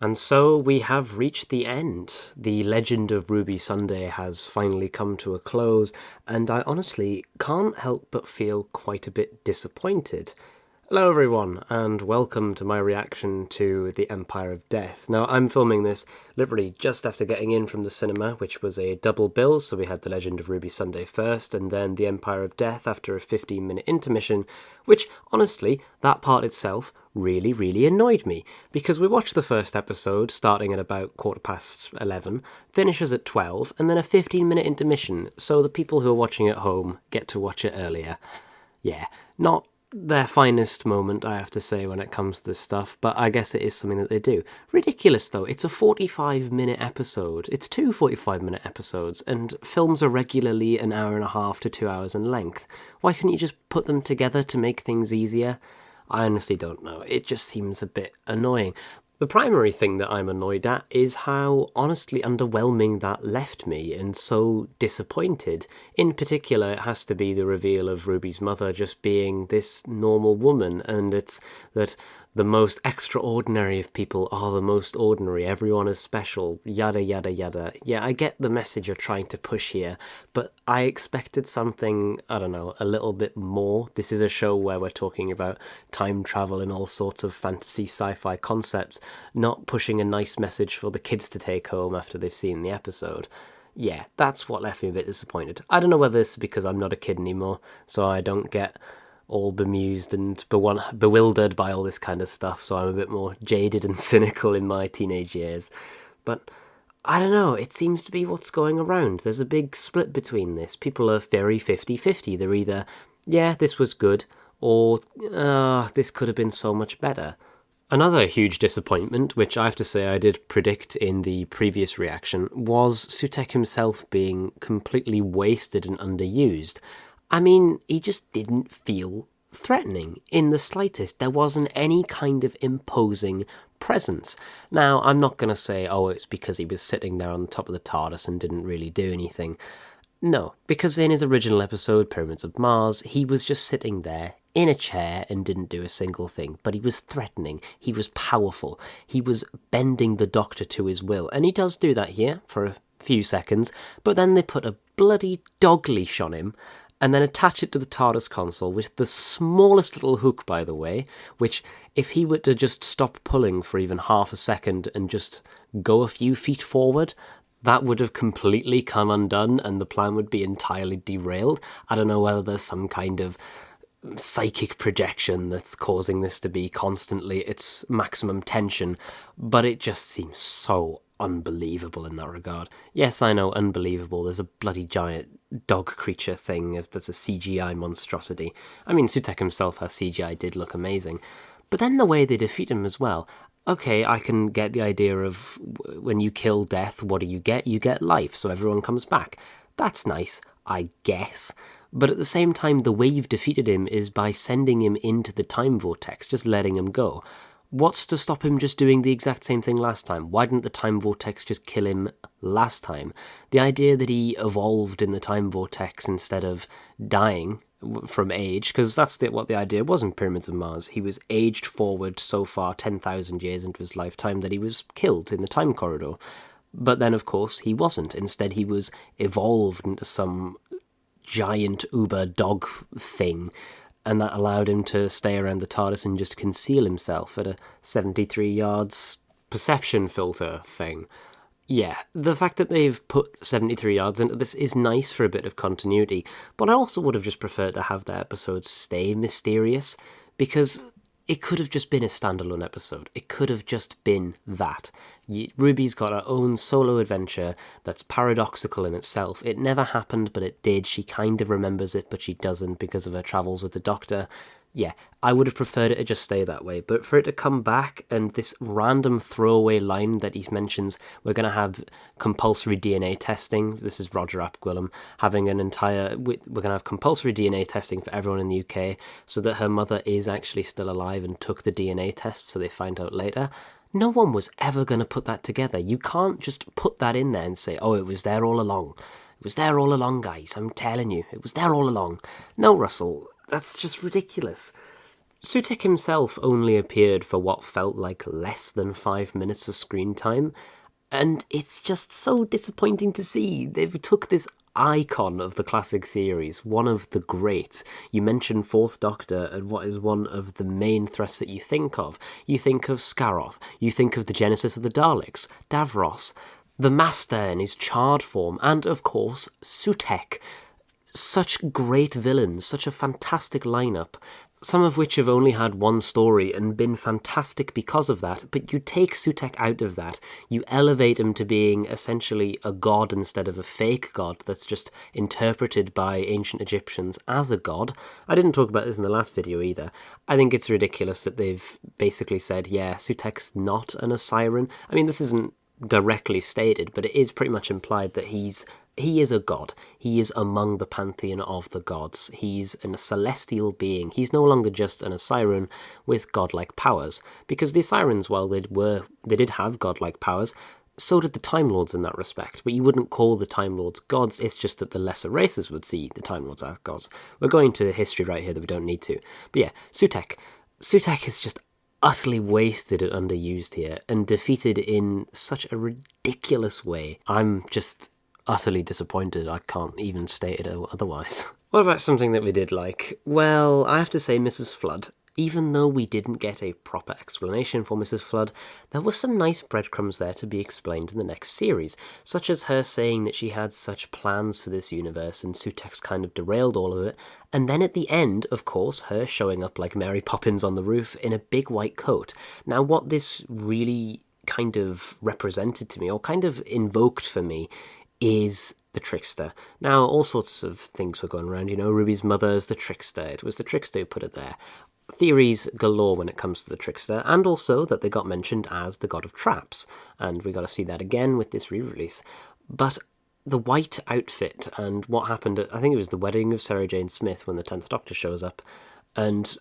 And so we have reached the end. The legend of Ruby Sunday has finally come to a close, and I honestly can't help but feel quite a bit disappointed. Hello, everyone, and welcome to my reaction to The Empire of Death. Now, I'm filming this literally just after getting in from the cinema, which was a double bill, so we had The Legend of Ruby Sunday first, and then The Empire of Death after a 15-minute intermission, which, honestly, that part itself really annoyed me, because we watched the first episode starting at about 11:15, finishes at 12, and then a 15-minute intermission, so the people who are watching at home get to watch it earlier. Yeah, not their finest moment, I have to say, when it comes to this stuff, but I guess it is something that they do. Ridiculous, though. It's a 45-minute episode. It's two 45-minute episodes, and films are regularly an hour and a half to 2 hours in length. Why couldn't you just put them together to make things easier? I honestly don't know. It just seems a bit annoying. The primary thing that I'm annoyed at is how honestly underwhelming that left me and so disappointed. In particular, it has to be the reveal of Ruby's mother just being this normal woman, and it's that the most extraordinary of people are the most ordinary, everyone is special, yada yada yada. Yeah, I get the message you're trying to push here, but I expected something, I don't know, a little bit more. This is a show where we're talking about time travel and all sorts of fantasy sci-fi concepts, not pushing a nice message for the kids to take home after they've seen the episode. Yeah, that's what left me a bit disappointed. I don't know whether this is because I'm not a kid anymore, so I don't get all bemused and bewildered by all this kind of stuff, so I'm a bit more jaded and cynical in my teenage years. But I don't know, it seems to be what's going around. There's a big split between this. People are very 50-50. They're either, yeah, this was good, or, this could have been so much better. Another huge disappointment, which I have to say I did predict in the previous reaction, was Sutekh himself being completely wasted and underused. I mean, he just didn't feel threatening in the slightest. There wasn't any kind of imposing presence. Now, I'm not going to say, oh, it's because he was sitting there on the top of the TARDIS and didn't really do anything. No, because in his original episode, Pyramids of Mars, he was just sitting there in a chair and didn't do a single thing. But he was threatening, he was powerful, he was bending the Doctor to his will. And he does do that here for a few seconds, but then they put a bloody dog leash on him and then attach it to the TARDIS console with the smallest little hook, by the way, which, if he were to just stop pulling for even half a second and just go a few feet forward, that would have completely come undone and the plan would be entirely derailed. I don't know whether there's some kind of psychic projection that's causing this to be constantly its maximum tension, but it just seems so unbelievable in that regard. Yes, I know, unbelievable. There's a bloody giant dog creature thing that's a CGI monstrosity. I mean, Sutekh himself has CGI, did look amazing. But then the way they defeat him as well. Okay, I can get the idea of when you kill death, what do you get? You get life, so everyone comes back. That's nice, I guess. But at the same time, the way you've defeated him is by sending him into the time vortex, just letting him go. What's to stop him just doing the exact same thing last time? Why didn't the time vortex just kill him last time? The idea that he evolved in the time vortex instead of dying from age, because that's what the idea was in Pyramids of Mars. He was aged forward so far 10,000 years into his lifetime that he was killed in the time corridor. But then, of course, he wasn't. Instead, he was evolved into some giant uber dog thing, and that allowed him to stay around the TARDIS and just conceal himself at a 73 yards perception filter thing. Yeah, the fact that they've put 73 yards into this is nice for a bit of continuity, but I also would have just preferred to have the episodes stay mysterious, because it could have just been a standalone episode. It could have just been that. Ruby's got her own solo adventure that's paradoxical in itself. It never happened, but it did. She kind of remembers it, but she doesn't because of her travels with the Doctor. Yeah, I would have preferred it to just stay that way, but for it to come back and this random throwaway line that he mentions, we're going to have compulsory DNA testing. This is Roger Apguillem having we're going to have compulsory DNA testing for everyone in the UK so that her mother is actually still alive and took the DNA test, so they find out later. No one was ever going to put that together. You can't just put that in there and say, oh, it was there all along. It was there all along, guys. I'm telling you, it was there all along. No, Russell, that's just ridiculous. Sutekh himself only appeared for what felt like less than 5 minutes of screen time, and it's just so disappointing to see. They've took this icon of the classic series, one of the greats. You mentioned Fourth Doctor, and what is one of the main threats that you think of? You think of Scaroth, you think of the genesis of the Daleks, Davros, the Master in his charred form, and of course, Sutekh. Such great villains, such a fantastic lineup, some of which have only had one story and been fantastic because of that, but you take Sutekh out of that, you elevate him to being essentially a god instead of a fake god that's just interpreted by ancient Egyptians as a god. I didn't talk about this in the last video either. I think it's ridiculous that they've basically said, yeah, Sutekh's not an Osiran. I mean, this isn't directly stated, but it is pretty much implied that he is a god. He is among the pantheon of the gods. He's a celestial being. He's no longer just an Osiran with godlike powers. Because the Osirans, while they did have godlike powers, so did the Time Lords in that respect. But you wouldn't call the Time Lords gods, it's just that the lesser races would see the Time Lords as gods. We're going to history right here that we don't need to. But yeah, Sutekh. Sutekh is just utterly wasted and underused here, and defeated in such a ridiculous way. I'm just utterly disappointed. I can't even state it otherwise. What about something that we did like? Well, I have to say Mrs. Flood. Even though we didn't get a proper explanation for Mrs. Flood, there were some nice breadcrumbs there to be explained in the next series, such as her saying that she had such plans for this universe and Sutekh's kind of derailed all of it, and then at the end, of course, her showing up like Mary Poppins on the roof in a big white coat. Now, what this really kind of represented to me, or kind of invoked for me, is the trickster. Now, all sorts of things were going around, Ruby's mother is the trickster. It was the trickster who put it there. Theories galore when it comes to the trickster, and also that they got mentioned as the god of traps, and we got to see that again with this re-release. But the white outfit and what happened at, I think it was the wedding of Sarah Jane Smith when the 10th Doctor shows up, and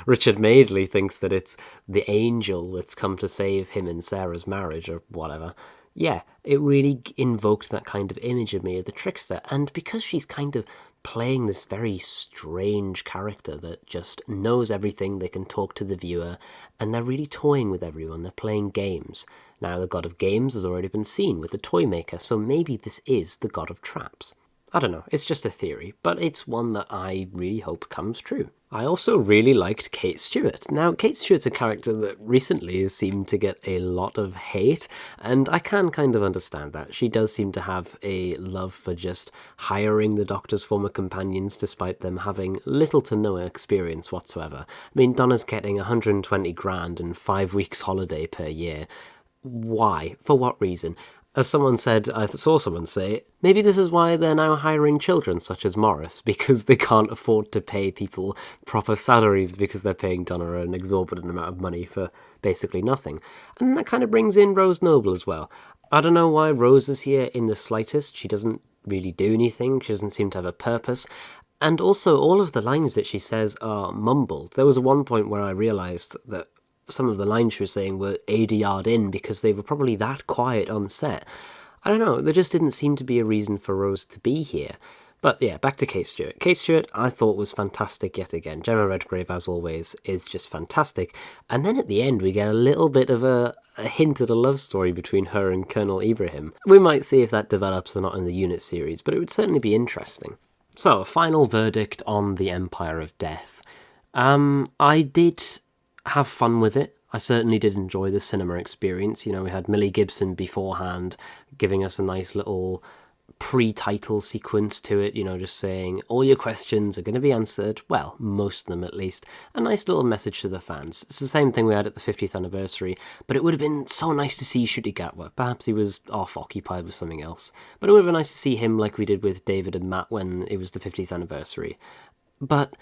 Richard Madeley thinks that it's the angel that's come to save him and Sarah's marriage or whatever. Yeah, it really invoked that kind of image of me of the trickster, and because she's kind of playing this very strange character that just knows everything, they can talk to the viewer, and they're really toying with everyone, they're playing games. Now, the god of games has already been seen with the toy maker, so maybe this is the god of traps. I don't know, it's just a theory, but it's one that I really hope comes true. I also really liked Kate Stewart. Now, Kate Stewart's a character that recently has seemed to get a lot of hate, and I can kind of understand that. She does seem to have a love for just hiring the Doctor's former companions despite them having little to no experience whatsoever. I mean, Donna's getting 120 grand and 5 weeks holiday per year. Why? For what reason? As someone said, I saw someone say, maybe this is why they're now hiring children such as Morris, because they can't afford to pay people proper salaries because they're paying Donna an exorbitant amount of money for basically nothing. And that kind of brings in Rose Noble as well. I don't know why Rose is here in the slightest. She doesn't really do anything. She doesn't seem to have a purpose. And also, all of the lines that she says are mumbled. There was one point where I realised that some of the lines she was saying were ADR'd in because they were probably that quiet on set. I don't know, there just didn't seem to be a reason for Rose to be here. But yeah, back to Kate Stewart. Kate Stewart, I thought was fantastic yet again. Gemma Redgrave, as always, is just fantastic. And then at the end, we get a little bit of a hint at a love story between her and Colonel Ibrahim. We might see if that develops or not in the Unit series, but it would certainly be interesting. So, final verdict on The Empire of Death. I did have fun with it. I certainly did enjoy the cinema experience. We had Millie Gibson beforehand giving us a nice little pre-title sequence to it, just saying all your questions are going to be answered, well, most of them at least. A nice little message to the fans. It's the same thing we had at the 50th anniversary, but it would have been so nice to see Ncuti Gatwa. Perhaps he was off occupied with something else, but it would have been nice to see him like we did with David and Matt when it was the 50th anniversary. But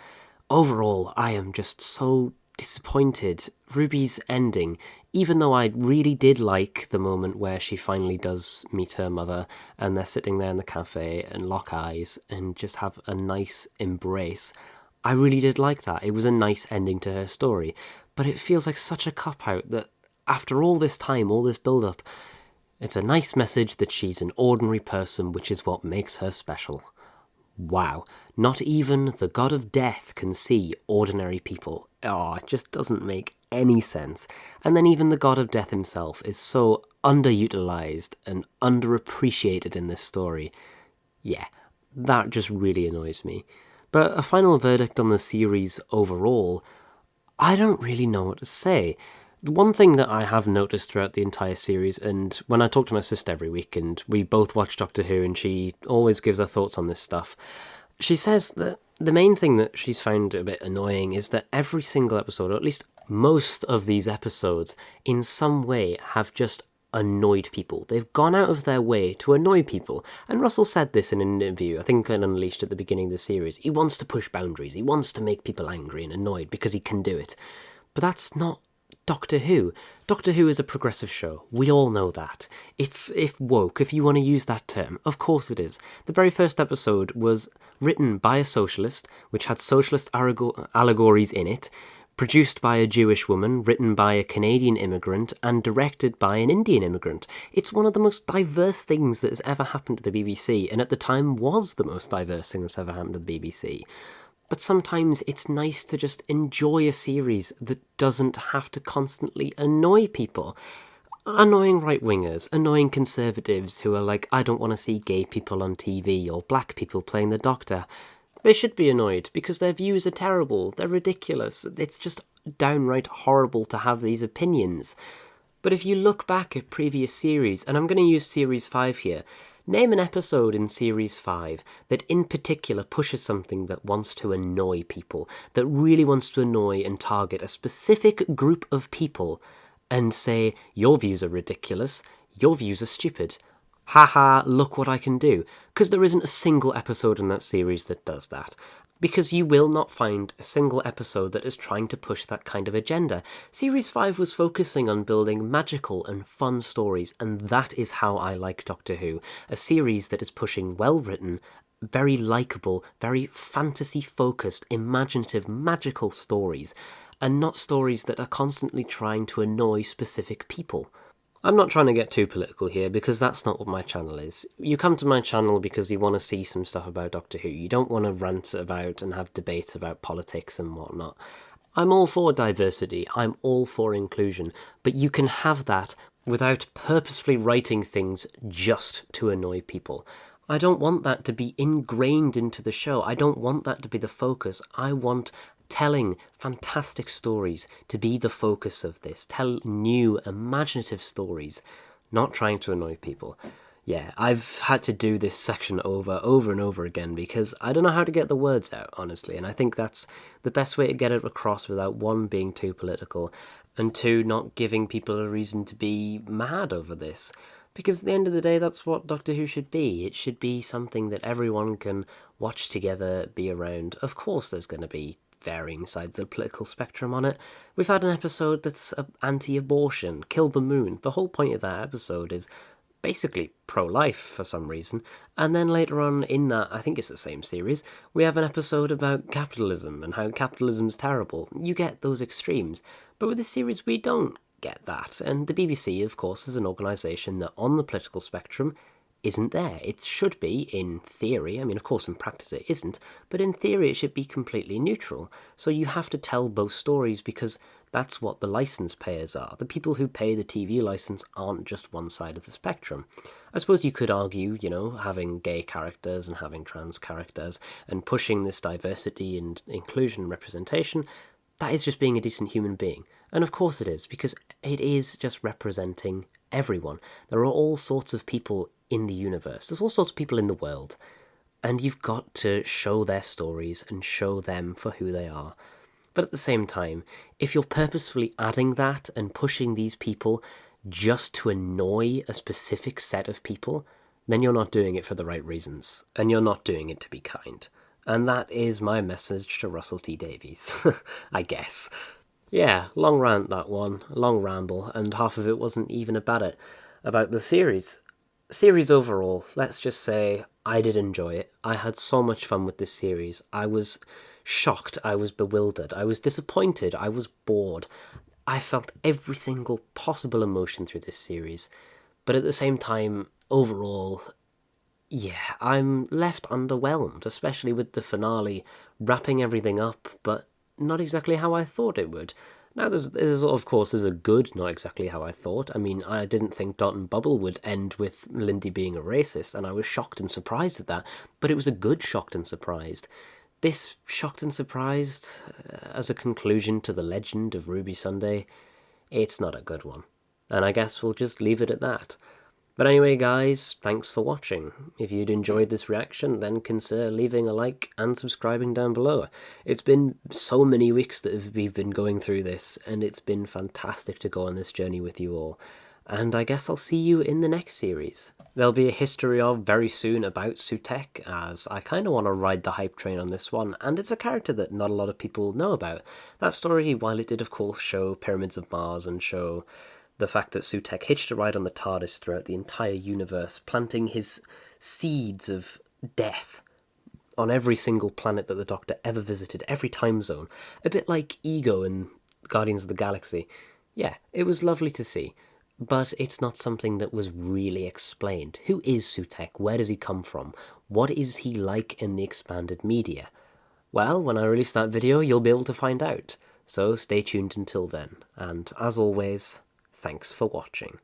overall, I am just so disappointed. Ruby's ending, even though I really did like the moment where she finally does meet her mother and they're sitting there in the cafe and lock eyes and just have a nice embrace, I really did like that. It was a nice ending to her story, but it feels like such a cop-out that after all this time, all this build-up, it's a nice message that she's an ordinary person, which is what makes her special. Wow, not even the god of death can see ordinary people. Oh, it just doesn't make any sense. And then even the god of death himself is so underutilized and underappreciated in this story. Yeah, that just really annoys me. But a final verdict on the series overall, I don't really know what to say. One thing that I have noticed throughout the entire series, and when I talk to my sister every week, and we both watch Doctor Who, and she always gives her thoughts on this stuff, she says that the main thing that she's found a bit annoying is that every single episode, or at least most of these episodes, in some way have just annoyed people. They've gone out of their way to annoy people. And Russell said this in an interview, I think in Unleashed at the beginning of the series. He wants to push boundaries. He wants to make people angry and annoyed because he can do it. But that's not Doctor Who. Doctor Who is a progressive show. We all know that. It's if woke, if you want to use that term. Of course it is. The very first episode was written by a socialist, which had socialist allegories in it, produced by a Jewish woman, written by a Canadian immigrant, and directed by an Indian immigrant. It's one of the most diverse things that has ever happened to the BBC, and at the time was the most diverse thing that's ever happened to the BBC. But sometimes it's nice to just enjoy a series that doesn't have to constantly annoy people. Annoying right-wingers, annoying conservatives who are like, I don't want to see gay people on TV or black people playing the Doctor. They should be annoyed because their views are terrible, they're ridiculous, it's just downright horrible to have these opinions. But if you look back at previous series, and I'm going to use Series 5 here, name an episode in Series 5 that in particular pushes something that wants to annoy people, that really wants to annoy and target a specific group of people and say, your views are ridiculous, your views are stupid. Haha, look what I can do. Because there isn't a single episode in that series that does that. Because you will not find a single episode that is trying to push that kind of agenda. Series 5 was focusing on building magical and fun stories, and that is how I like Doctor Who. A series that is pushing well-written, very likeable, very fantasy-focused, imaginative, magical stories, and not stories that are constantly trying to annoy specific people. I'm not trying to get too political here, because that's not what my channel is. You come to my channel because you want to see some stuff about Doctor Who. You don't want to rant about and have debates about politics and whatnot. I'm all for diversity, I'm all for inclusion, but you can have that without purposefully writing things just to annoy people. I don't want that to be ingrained into the show. I don't want that to be the focus. I want telling fantastic stories to be the focus of this. Tell new, imaginative stories, not trying to annoy people. Yeah, I've had to do this section over and over again because I don't know how to get the words out, honestly, and I think that's the best way to get it across without, one, being too political, and two, not giving people a reason to be mad over this. Because at the end of the day, that's what Doctor Who should be. It should be something that everyone can watch together, be around. Of course there's going to be varying sides of the political spectrum on it. We've had an episode that's anti-abortion, Kill the Moon. The whole point of that episode is basically pro-life for some reason. And then later on in that, I think it's the same series, we have an episode about capitalism and how capitalism's terrible. You get those extremes. But with this series, we don't get that. And the BBC, of course, is an organisation that on the political spectrum isn't there. It should be, in theory. I mean, of course, in practice it isn't, but in theory it should be completely neutral. So you have to tell both stories because that's what the license payers are. The people who pay the TV license aren't just one side of the spectrum. I suppose you could argue, having gay characters and having trans characters and pushing this diversity and inclusion and representation, that is just being a decent human being. And of course it is, because it is just representing everyone. There are all sorts of people in the universe. There's all sorts of people in the world. And you've got to show their stories and show them for who they are. But at the same time, if you're purposefully adding that and pushing these people just to annoy a specific set of people, then you're not doing it for the right reasons. And you're not doing it to be kind. And that is my message to Russell T Davies, I guess. Yeah, long rant that one, long ramble, and half of it wasn't even about the series. Series overall, let's just say I did enjoy it. I had so much fun with this series. I was shocked, I was bewildered, I was disappointed, I was bored. I felt every single possible emotion through this series. But at the same time, overall, Yeah, I'm left underwhelmed, especially with the finale wrapping everything up, but not exactly how I thought it would. Now, of course, there's a good, not exactly how I thought. I mean, I didn't think Dot and Bubble would end with Lindy being a racist, and I was shocked and surprised at that, but it was a good shocked and surprised. This shocked and surprised, as a conclusion to the legend of Ruby Sunday, it's not a good one. And I guess we'll just leave it at that. But anyway, guys, thanks for watching. If you'd enjoyed this reaction, then consider leaving a like and subscribing down below. It's been so many weeks that we've been going through this, and it's been fantastic to go on this journey with you all. And I guess I'll see you in the next series. There'll be a history of very soon about Sutekh, as I kind of want to ride the hype train on this one, and it's a character that not a lot of people know about. That story, while it did of course show Pyramids of Mars and show the fact that Sutekh hitched a ride on the TARDIS throughout the entire universe, planting his seeds of death on every single planet that the Doctor ever visited, every time zone. A bit like Ego in Guardians of the Galaxy. Yeah, it was lovely to see, but it's not something that was really explained. Who is Sutekh? Where does he come from? What is he like in the expanded media? Well, when I release that video, you'll be able to find out. So stay tuned until then, and as always, thanks for watching.